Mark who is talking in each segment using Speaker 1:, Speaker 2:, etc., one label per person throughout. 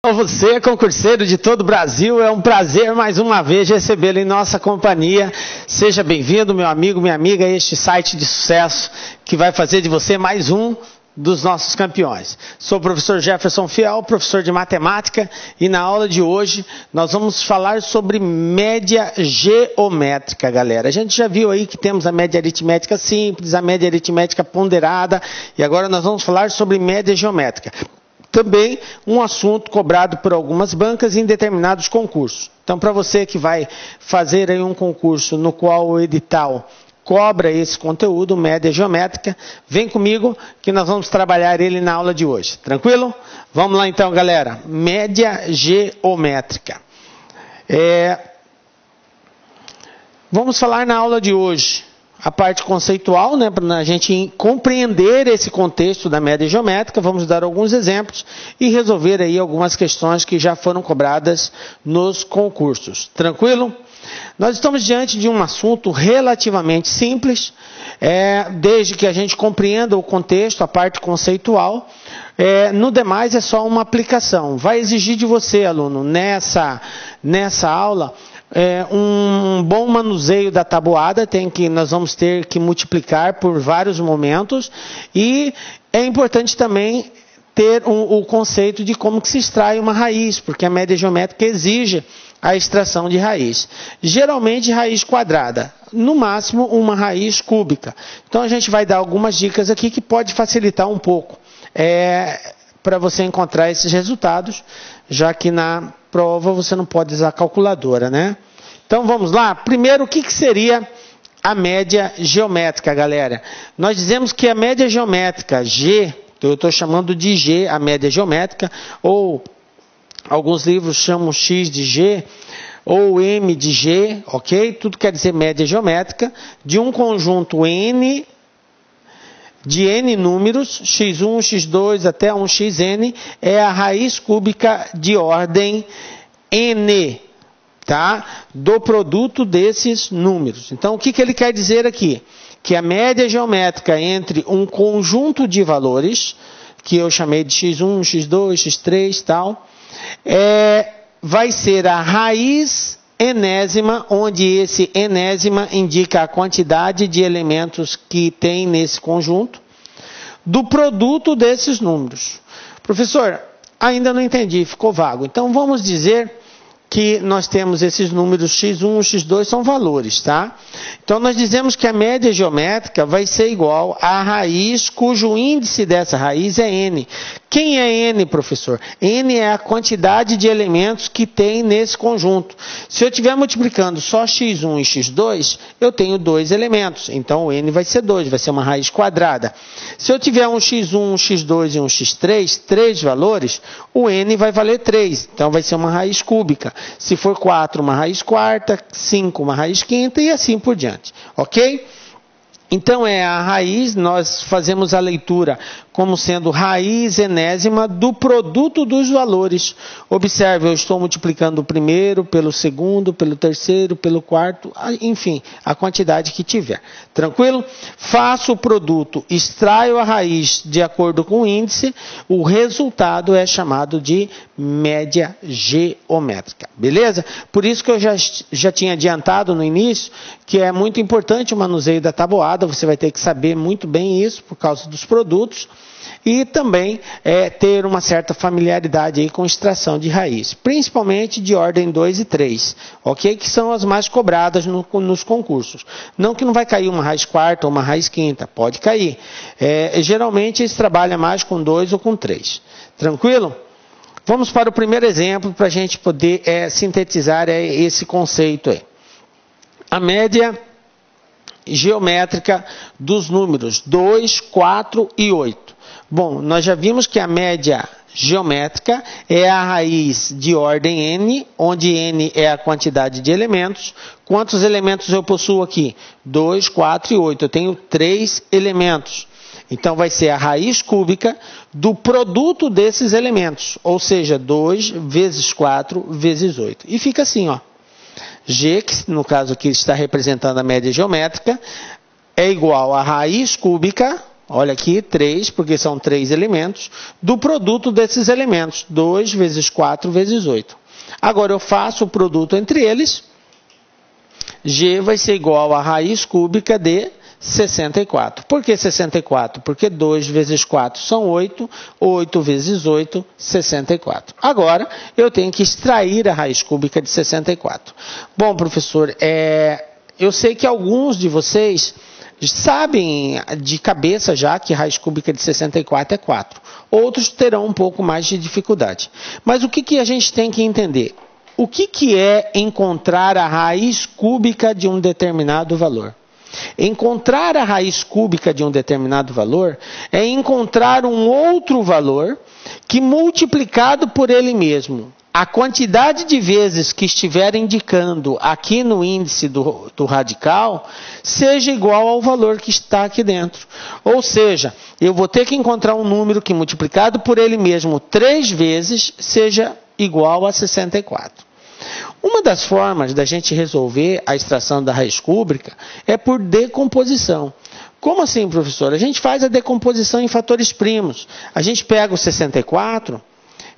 Speaker 1: Você, concurseiro de todo o Brasil, é um prazer mais uma vez recebê-lo em nossa companhia. Seja bem-vindo, meu amigo, minha amiga, a este site de sucesso que vai fazer de você mais um dos nossos campeões. Sou o professor Jefferson Fiel, professor de matemática, e na aula de hoje nós vamos falar sobre média geométrica, galera. A gente já viu aí que temos a média aritmética simples, a média aritmética ponderada, e agora nós vamos falar sobre média geométrica. Também um assunto cobrado por algumas bancas em determinados concursos. Então, para você que vai fazer aí um concurso no qual o edital cobra esse conteúdo, média geométrica, vem comigo que nós vamos trabalhar ele na aula de hoje. Tranquilo? Vamos lá então, galera. Média geométrica. Vamos falar na aula de hoje a parte conceitual, né, para a gente compreender esse contexto da média geométrica. Vamos dar alguns exemplos e resolver aí algumas questões que já foram cobradas nos concursos. Tranquilo? Nós estamos diante de um assunto relativamente simples, desde que a gente compreenda o contexto, a parte conceitual. No demais é só uma aplicação. Vai exigir de você, aluno, nessa aula, um bom manuseio da tabuada. Nós vamos ter que multiplicar por vários momentos, e é importante também ter o conceito de como que se extrai uma raiz, porque a média geométrica exige a extração de raiz. Geralmente raiz quadrada, no máximo uma raiz cúbica. Então a gente vai dar algumas dicas aqui que pode facilitar um pouco para você encontrar esses resultados, já que na prova você não pode usar a calculadora, né? Então vamos lá. Primeiro, o que seria a média geométrica, galera? Nós dizemos que a média geométrica, G, eu estou chamando de G, a média geométrica, ou alguns livros chamam X de G, ou M de G, ok? Tudo quer dizer média geométrica, de um conjunto N, de N números, x1, x2 até 1xn, é a raiz cúbica de ordem N, tá? Do produto desses números. Então, o que ele quer dizer aqui? Que a média geométrica entre um conjunto de valores, que eu chamei de x1, x2, x3 e tal, vai ser a raiz enésima, onde esse enésima indica a quantidade de elementos que tem nesse conjunto, do produto desses números. Professor, ainda não entendi, ficou vago. Então vamos dizer que nós temos esses números x1, x2 são valores, tá? Então nós dizemos que a média geométrica vai ser igual à raiz cujo índice dessa raiz é n. Quem é n, professor? N é a quantidade de elementos que tem nesse conjunto. Se eu estiver multiplicando só x1 e x2, eu tenho 2 elementos. Então o n vai ser 2, vai ser uma raiz quadrada. Se eu tiver um x1, um x2 e um x3, 3 valores, o n vai valer 3. Então vai ser uma raiz cúbica. Se for 4, uma raiz quarta, 5, uma raiz quinta e assim por diante. Ok? Então a raiz, nós fazemos a leitura como sendo raiz enésima do produto dos valores. Observe, eu estou multiplicando o primeiro pelo segundo, pelo terceiro, pelo quarto, enfim, a quantidade que tiver. Tranquilo? Faço o produto, extraio a raiz de acordo com o índice, o resultado é chamado de média geométrica. Beleza? Por isso que eu já tinha adiantado no início que é muito importante o manuseio da tabuada. Você vai ter que saber muito bem isso por causa dos produtos. E também ter uma certa familiaridade aí com extração de raiz, principalmente de ordem 2 e 3, ok? Que são as mais cobradas nos concursos. Não que não vai cair uma raiz quarta ou uma raiz quinta, pode cair. Geralmente eles trabalham mais com 2 ou com 3. Tranquilo? Vamos para o primeiro exemplo para a gente poder sintetizar esse conceito aí. A média geométrica dos números 2, 4 e 8. Bom, nós já vimos que a média geométrica é a raiz de ordem n, onde n é a quantidade de elementos. Quantos elementos eu possuo aqui? 2, 4 e 8. Eu tenho 3 elementos. Então vai ser a raiz cúbica do produto desses elementos, ou seja, 2 vezes 4 vezes 8. E fica assim, ó. G, que no caso aqui está representando a média geométrica, é igual a raiz cúbica olha aqui, 3, porque são 3 elementos, do produto desses elementos, 2 vezes 4 vezes 8. Agora eu faço o produto entre eles, G vai ser igual a raiz cúbica de 64. Por que 64? Porque 2 vezes 4 são 8, 8 vezes 8, 64. Agora, eu tenho que extrair a raiz cúbica de 64. Bom, professor, eu sei que alguns de vocês sabem de cabeça já que raiz cúbica de 64 é 4. Outros terão um pouco mais de dificuldade. Mas o que a gente tem que entender? O que é encontrar a raiz cúbica de um determinado valor? Encontrar a raiz cúbica de um determinado valor é encontrar um outro valor que, multiplicado por ele mesmo, a quantidade de vezes que estiver indicando aqui no índice do radical, seja igual ao valor que está aqui dentro. Ou seja, eu vou ter que encontrar um número que, multiplicado por ele mesmo 3 vezes, seja igual a 64. Uma das formas da gente resolver a extração da raiz cúbica é por decomposição. Como assim, professor? A gente faz a decomposição em fatores primos. A gente pega o 64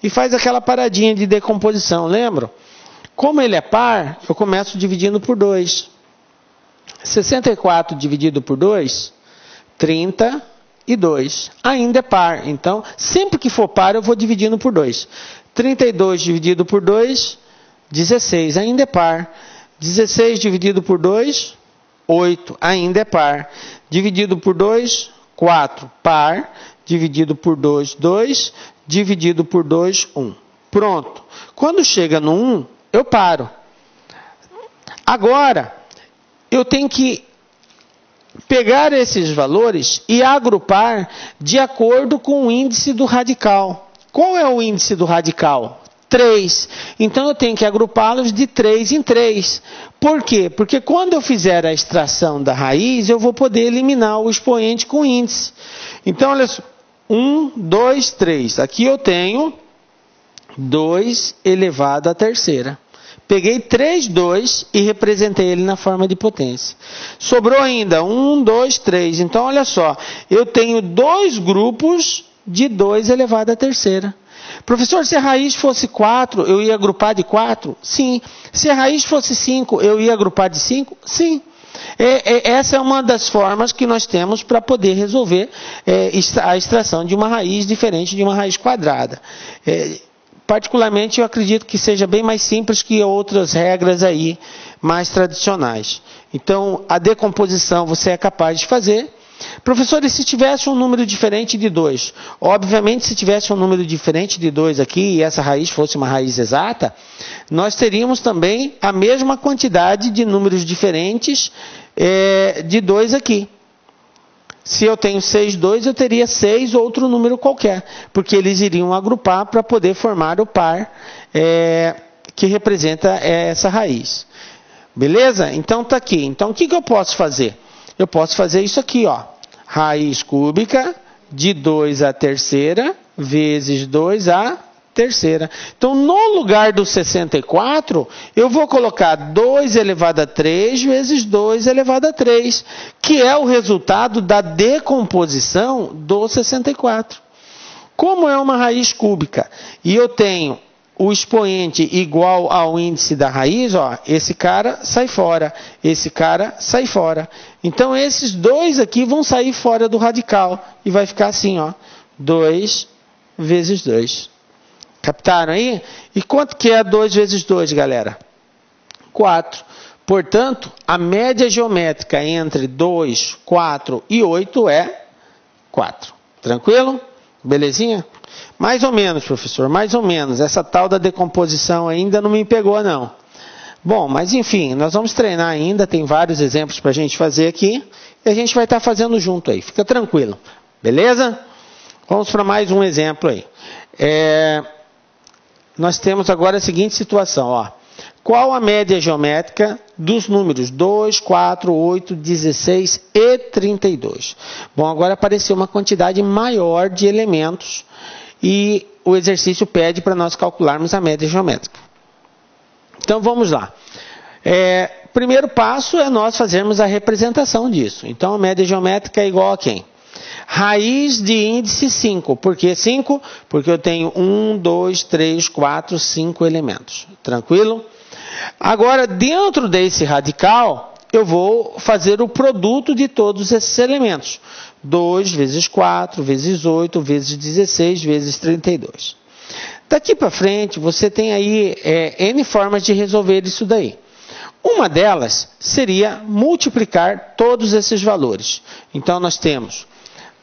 Speaker 1: e faz aquela paradinha de decomposição, lembra? Como ele é par, eu começo dividindo por 2. 64 dividido por 2, 32. Ainda é par. Então, sempre que for par, eu vou dividindo por 2. 32 dividido por 2... 16, ainda é par. 16 dividido por 2, 8, ainda é par. Dividido por 2, 4, par. Dividido por 2, 2. Dividido por 2, 1. Pronto. Quando chega no 1, eu paro. Agora, eu tenho que pegar esses valores e agrupar de acordo com o índice do radical. Qual é o índice do radical? 3. Então, eu tenho que agrupá-los de 3 em 3. Por quê? Porque quando eu fizer a extração da raiz, eu vou poder eliminar o expoente com índice. Então, olha só. 1, 2, 3. Aqui eu tenho 2 elevado à terceira. Peguei 3, 2 e representei ele na forma de potência. Sobrou ainda 1, 2, 3. Então, olha só. Eu tenho 2 grupos de 2 elevado à terceira. Professor, se a raiz fosse 4, eu ia agrupar de 4? Sim. Se a raiz fosse 5, eu ia agrupar de 5? Sim. Essa é uma das formas que nós temos para poder resolver a extração de uma raiz diferente de uma raiz quadrada. Particularmente, eu acredito que seja bem mais simples que outras regras aí mais tradicionais. Então, a decomposição você é capaz de fazer. Professor, e se tivesse um número diferente de 2? Obviamente, se tivesse um número diferente de 2 aqui, e essa raiz fosse uma raiz exata, nós teríamos também a mesma quantidade de números diferentes de 2 aqui. Se eu tenho 6, 2, eu teria 6 outro número qualquer, porque eles iriam agrupar para poder formar o par que representa essa raiz. Beleza? Então, está aqui. Então, o que eu posso fazer? Eu posso fazer isso aqui, ó. Raiz cúbica de 2 à terceira vezes 2 à terceira. Então, no lugar do 64, eu vou colocar 2 elevado a 3 vezes 2 elevado a 3, que é o resultado da decomposição do 64. Como é uma raiz cúbica e eu tenho o expoente igual ao índice da raiz, ó, esse cara sai fora, esse cara sai fora. Então, esses dois aqui vão sair fora do radical. E vai ficar assim, ó, 2 vezes 2. Captaram aí? E quanto que é 2 vezes 2, galera? 4. Portanto, a média geométrica entre 2, 4 e 8 é 4. Tranquilo? Belezinha? Mais ou menos, professor, mais ou menos. Essa tal da decomposição ainda não me pegou, não. Bom, mas enfim, nós vamos treinar ainda, tem vários exemplos para a gente fazer aqui, e a gente vai estar fazendo junto aí, fica tranquilo. Beleza? Vamos para mais um exemplo aí. Nós temos agora a seguinte situação, ó. Qual a média geométrica dos números 2, 4, 8, 16 e 32? Bom, agora apareceu uma quantidade maior de elementos e o exercício pede para nós calcularmos a média geométrica. Então, vamos lá. Primeiro passo é nós fazermos a representação disso. Então, a média geométrica é igual a quem? Raiz de índice 5. Por que 5? Porque eu tenho 1, 2, 3, 4, 5 elementos. Tranquilo? Agora, dentro desse radical, eu vou fazer o produto de todos esses elementos. 2 vezes 4, vezes 8, vezes 16, vezes 32. Daqui para frente, você tem aí N formas de resolver isso daí. Uma delas seria multiplicar todos esses valores. Então, nós temos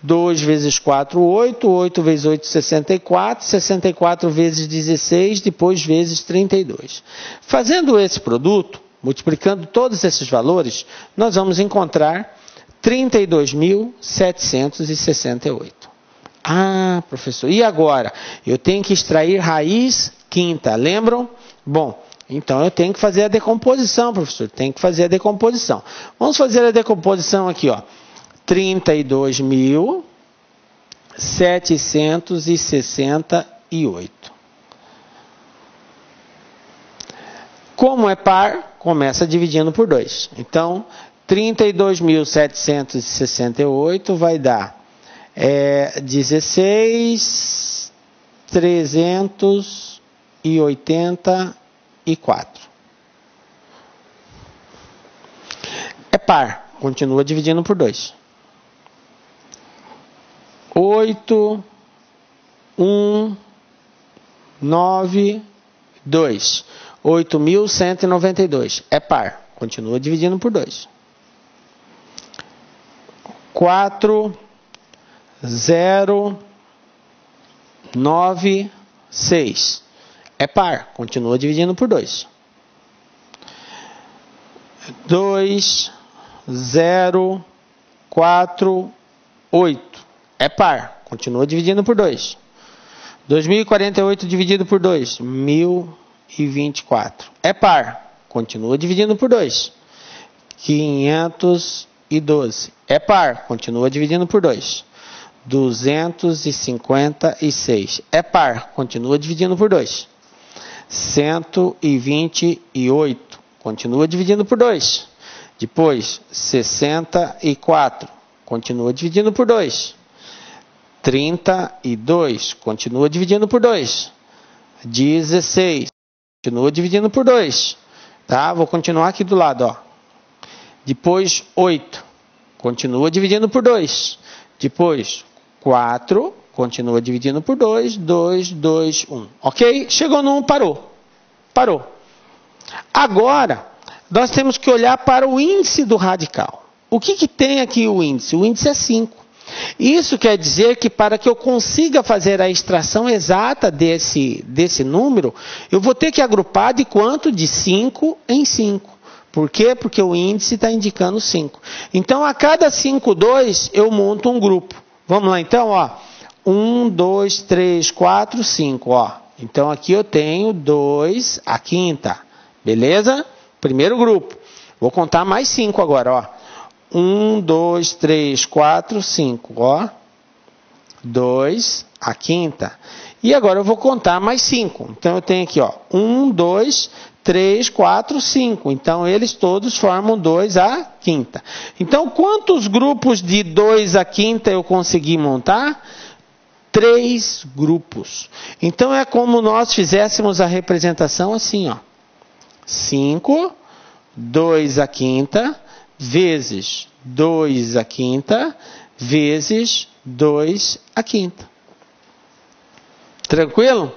Speaker 1: 2 vezes 4, 8, 8 vezes 8, 64, 64 vezes 16, depois vezes 32. Fazendo esse produto, multiplicando todos esses valores, nós vamos encontrar 32.768. Ah, professor, e agora? Eu tenho que extrair raiz quinta, lembram? Bom, então eu tenho que fazer a decomposição, professor, tenho que fazer a decomposição. Vamos fazer a decomposição aqui, ó. 32.768. Como é par, começa dividindo por 2. Então, 32.768 vai dar 16.384. É par, continua dividindo por 2. 8, 1, 9, 2. 8.192. É par. Continua dividindo por 2. 4, 0, 9, 6. É par. Continua dividindo por 2. 2, 0, 4, 8. É par. Continua dividindo por 2. 2.048 dividido por 2. 1.024. É par. Continua dividindo por 2. 512. É par. Continua dividindo por 2. 256. É par. Continua dividindo por 2. 128. Continua dividindo por 2. Depois, 64. Continua dividindo por 2. 32, continua dividindo por 2. 16, continua dividindo por 2. Tá? Vou continuar aqui do lado, ó. Depois, 8, continua dividindo por 2. Depois, 4, continua dividindo por 2. 2, 2, 1. Ok? Chegou no 1, parou. Parou. Agora, nós temos que olhar para o índice do radical. O que tem aqui o índice? O índice é 5. Isso quer dizer que para que eu consiga fazer a extração exata desse número, eu vou ter que agrupar de quanto? De 5 em 5. Por quê? Porque o índice está indicando 5. Então, a cada 5, 2, eu monto um grupo. Vamos lá então, ó. 1, 2, 3, 4, 5, ó. Então, aqui eu tenho 2, a quinta. Beleza? Primeiro grupo. Vou contar mais 5 agora, ó. 1, 2, 3, 4, 5, ó. 2, a quinta. E agora eu vou contar mais 5. Então, eu tenho aqui, ó. 1, 2, 3, 4, 5. Então, eles todos formam 2 a quinta. Então, quantos grupos de 2 a quinta eu consegui montar? 3 grupos. Então, é como nós fizéssemos a representação assim, ó. 5, 2 a quinta, vezes 2 a quinta, vezes 2 a quinta. Tranquilo?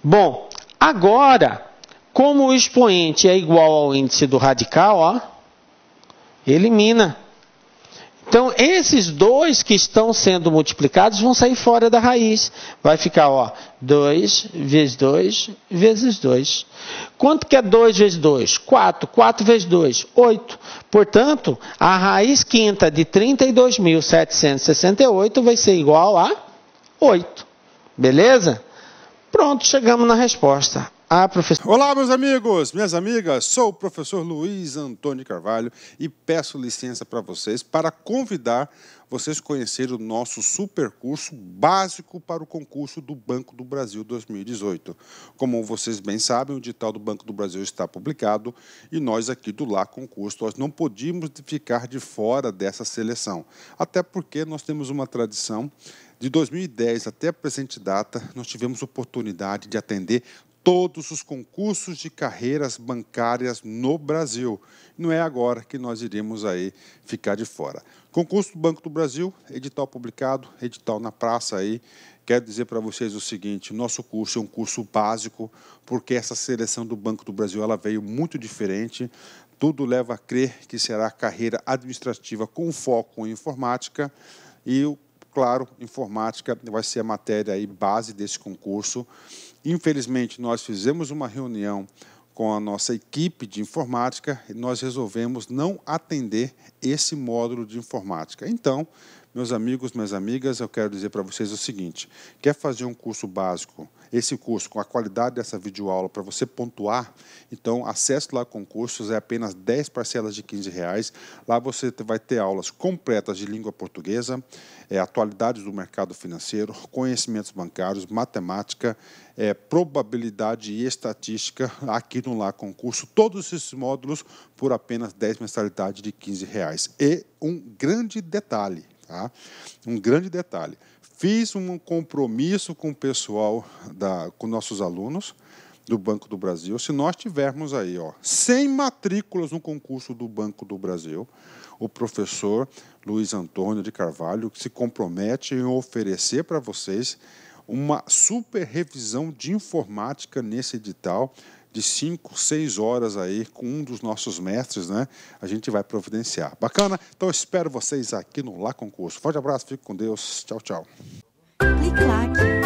Speaker 1: Bom, agora, como o expoente é igual ao índice do radical, ó, elimina. Então, esses 2 que estão sendo multiplicados vão sair fora da raiz. Vai ficar, ó, 2 vezes 2 vezes 2. Quanto que é 2 vezes 2? 4. 4 vezes 2, 8. Portanto, a raiz quinta de 32.768 vai ser igual a 8. Beleza? Pronto, chegamos na resposta. professor.
Speaker 2: Olá, meus amigos, minhas amigas, sou o professor Luiz Antônio Carvalho e peço licença para vocês para convidar vocês a conhecerem o nosso super curso básico para o concurso do Banco do Brasil 2018. Como vocês bem sabem, o edital do Banco do Brasil está publicado e nós aqui do Lá Concurso nós não podíamos ficar de fora dessa seleção, até porque nós temos uma tradição. De 2010 até a presente data, nós tivemos oportunidade de atender todos os concursos de carreiras bancárias no Brasil. Não é agora que nós iremos aí ficar de fora. Concurso do Banco do Brasil, edital publicado, edital na praça aí. Quero dizer para vocês o seguinte, nosso curso é um curso básico, porque essa seleção do Banco do Brasil ela veio muito diferente. Tudo leva a crer que será carreira administrativa com foco em informática e claro, informática vai ser a matéria aí base desse concurso. Infelizmente, nós fizemos uma reunião com a nossa equipe de informática e nós resolvemos não atender esse módulo de informática. Então, meus amigos, minhas amigas, eu quero dizer para vocês o seguinte, quer fazer um curso básico, esse curso com a qualidade dessa videoaula para você pontuar, então acesse lá concursos, é apenas 10 parcelas de R$15. Lá você vai ter aulas completas de língua portuguesa, atualidades do mercado financeiro, conhecimentos bancários, matemática, probabilidade e estatística aqui no Lá Concurso, todos esses módulos por apenas 10 mensalidades de R$15. E um grande detalhe, tá? Um grande detalhe. Fiz um compromisso com o pessoal, com nossos alunos do Banco do Brasil. Se nós tivermos aí 100 matrículas no concurso do Banco do Brasil, o professor Luiz Antônio de Carvalho se compromete em oferecer para vocês uma super revisão de informática nesse edital, de 5, 6 horas aí com um dos nossos mestres, né? A gente vai providenciar. Bacana? Então eu espero vocês aqui no Lá Concurso. Forte abraço, fique com Deus. Tchau, tchau.
Speaker 3: Clique lá.